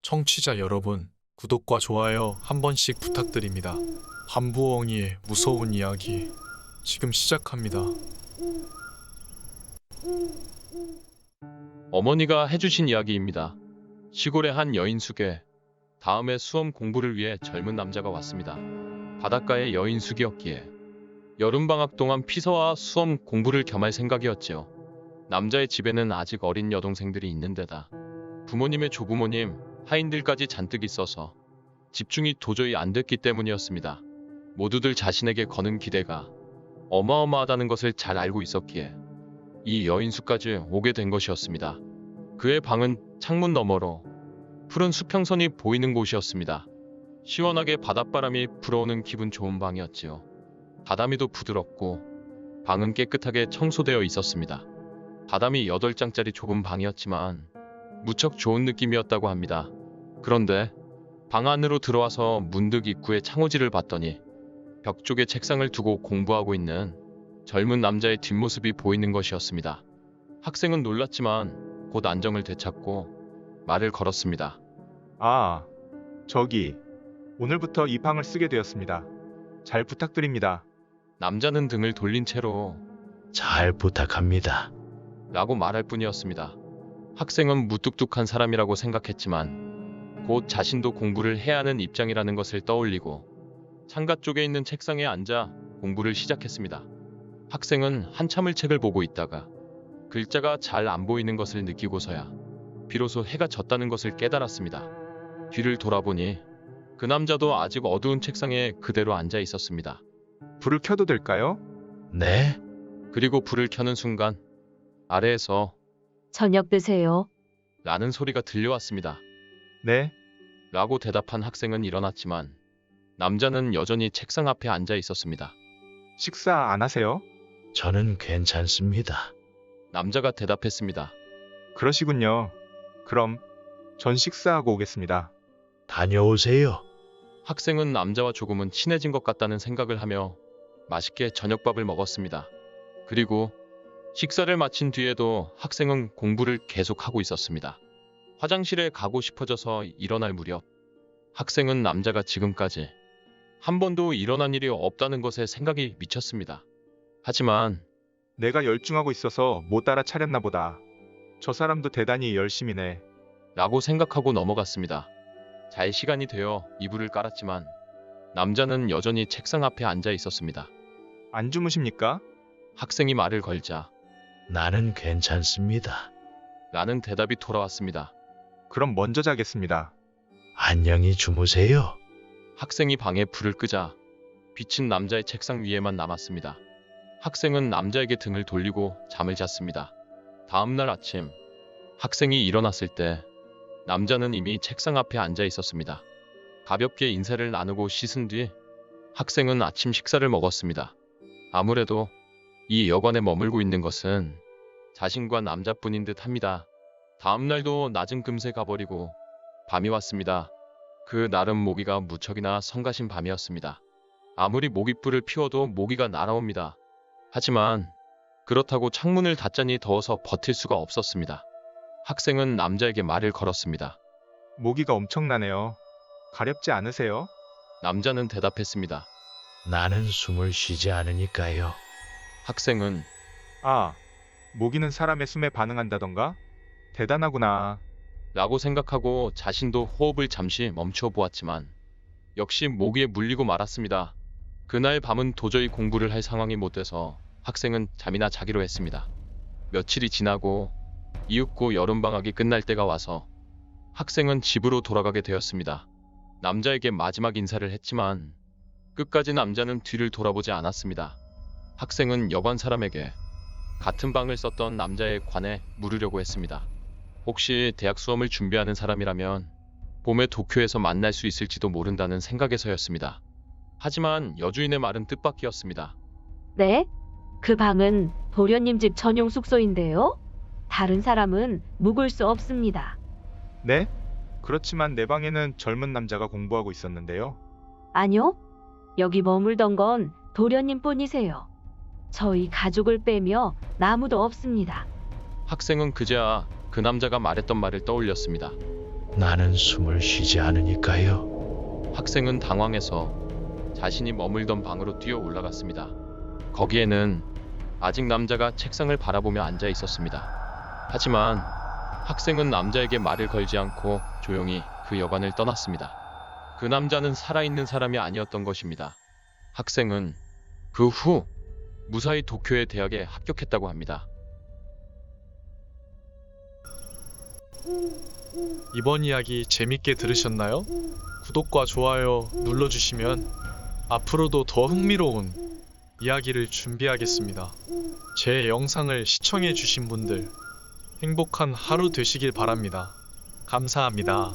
청취자 여러분, 구독과 좋아요 한 번씩 부탁드립니다. 한부엉이의 무서운 이야기 지금 시작합니다. 어머니가 해주신 이야기입니다. 시골의 한 여인숙에 다음에 수험 공부를 위해 젊은 남자가 왔습니다. 바닷가의 여인숙이었기에 여름방학 동안 피서와 수험 공부를 겸할 생각이었지요. 남자의 집에는 아직 어린 여동생들이 있는 데다 부모님의 조부모님, 하인들까지 잔뜩 있어서 집중이 도저히 안 됐기 때문이었습니다. 모두들 자신에게 거는 기대가 어마어마하다는 것을 잘 알고 있었기에 이 여인숙까지 오게 된 것이었습니다. 그의 방은 창문 너머로 푸른 수평선이 보이는 곳이었습니다. 시원하게 바닷바람이 불어오는 기분 좋은 방이었지요. 다다미도 부드럽고 방은 깨끗하게 청소되어 있었습니다. 다다미 8장짜리 좁은 방이었지만 무척 좋은 느낌이었다고 합니다. 그런데 방 안으로 들어와서 문득 입구에 창호지를 봤더니 벽 쪽에 책상을 두고 공부하고 있는 젊은 남자의 뒷모습이 보이는 것이었습니다. 학생은 놀랐지만 곧 안정을 되찾고 말을 걸었습니다. 아, 저기, 오늘부터 이 방을 쓰게 되었습니다. 잘 부탁드립니다. 남자는 등을 돌린 채로 잘 부탁합니다. 라고 말할 뿐이었습니다. 학생은 무뚝뚝한 사람이라고 생각했지만 곧 자신도 공부를 해야 하는 입장이라는 것을 떠올리고 창가 쪽에 있는 책상에 앉아 공부를 시작했습니다. 학생은 한참을 책을 보고 있다가 글자가 잘 안 보이는 것을 느끼고서야 비로소 해가 졌다는 것을 깨달았습니다. 뒤를 돌아보니 그 남자도 아직 어두운 책상에 그대로 앉아 있었습니다. 불을 켜도 될까요? 네, 그리고 불을 켜는 순간 아래에서 저녁 드세요. 라는 소리가 들려왔습니다. 네, 라고 대답한 학생은 일어났지만 남자는 여전히 책상 앞에 앉아 있었습니다. 식사 안 하세요? 저는 괜찮습니다. 남자가 대답했습니다. 그러시군요. 그럼 전 식사하고 오겠습니다. 다녀오세요. 학생은 남자와 조금은 친해진 것 같다는 생각을 하며 맛있게 저녁밥을 먹었습니다. 그리고 식사를 마친 뒤에도 학생은 공부를 계속하고 있었습니다. 화장실에 가고 싶어져서 일어날 무렵 학생은 남자가 지금까지 한 번도 일어난 일이 없다는 것에 생각이 미쳤습니다. 하지만 내가 열중하고 있어서 못 알아차렸나 보다. 저 사람도 대단히 열심히네. 라고 생각하고 넘어갔습니다. 잘 시간이 되어 이불을 깔았지만 남자는 여전히 책상 앞에 앉아 있었습니다. 안 주무십니까? 학생이 말을 걸자 나는 괜찮습니다. 라는 대답이 돌아왔습니다. 그럼 먼저 자겠습니다. 안녕히 주무세요. 학생이 방에 불을 끄자 빛은 남자의 책상 위에만 남았습니다. 학생은 남자에게 등을 돌리고 잠을 잤습니다. 다음날 아침 학생이 일어났을 때 남자는 이미 책상 앞에 앉아 있었습니다. 가볍게 인사를 나누고 씻은 뒤 학생은 아침 식사를 먹었습니다. 아무래도 이 여관에 머물고 있는 것은 자신과 남자뿐인 듯 합니다. 다음날도 낮은 금세 가버리고 밤이 왔습니다. 그 날은 모기가 무척이나 성가신 밤이었습니다. 아무리 모깃불을 피워도 모기가 날아옵니다. 하지만 그렇다고 창문을 닫자니 더워서 버틸 수가 없었습니다. 학생은 남자에게 말을 걸었습니다. 모기가 엄청나네요. 가렵지 않으세요? 남자는 대답했습니다. 나는 숨을 쉬지 않으니까요. 학생은 아, 모기는 사람의 숨에 반응한다던가? 대단하구나. 라고 생각하고 자신도 호흡을 잠시 멈추어 보았지만 역시 모기에 물리고 말았습니다. 그날 밤은 도저히 공부를 할 상황이 못 돼서 학생은 잠이나 자기로 했습니다. 며칠이 지나고 이윽고 여름방학이 끝날 때가 와서 학생은 집으로 돌아가게 되었습니다. 남자에게 마지막 인사를 했지만 끝까지 남자는 뒤를 돌아보지 않았습니다. 학생은 여관 사람에게 같은 방을 썼던 남자에 관해 물으려고 했습니다. 혹시 대학 수험을 준비하는 사람이라면 봄에 도쿄에서 만날 수 있을지도 모른다는 생각에서였습니다. 하지만 여주인의 말은 뜻밖이었습니다. 네? 그 방은 도련님 집 전용 숙소인데요. 다른 사람은 묵을 수 없습니다. 네? 그렇지만 내 방에는 젊은 남자가 공부하고 있었는데요. 아니요. 여기 머물던 건 도련님 뿐이세요. 저희 가족을 빼며 아무도 없습니다. 학생은 그제야 그 남자가 말했던 말을 떠올렸습니다. 나는 숨을 쉬지 않으니까요. 학생은 당황해서 자신이 머물던 방으로 뛰어 올라갔습니다. 거기에는 아직 남자가 책상을 바라보며 앉아 있었습니다. 하지만 학생은 남자에게 말을 걸지 않고 조용히 그 여관을 떠났습니다. 그 남자는 살아있는 사람이 아니었던 것입니다. 학생은 그 후 무사히 도쿄의 대학에 합격했다고 합니다. 이번 이야기 재밌게 들으셨나요? 구독과 좋아요 눌러주시면 앞으로도 더 흥미로운 이야기를 준비하겠습니다. 제 영상을 시청해주신 분들 행복한 하루 되시길 바랍니다. 감사합니다.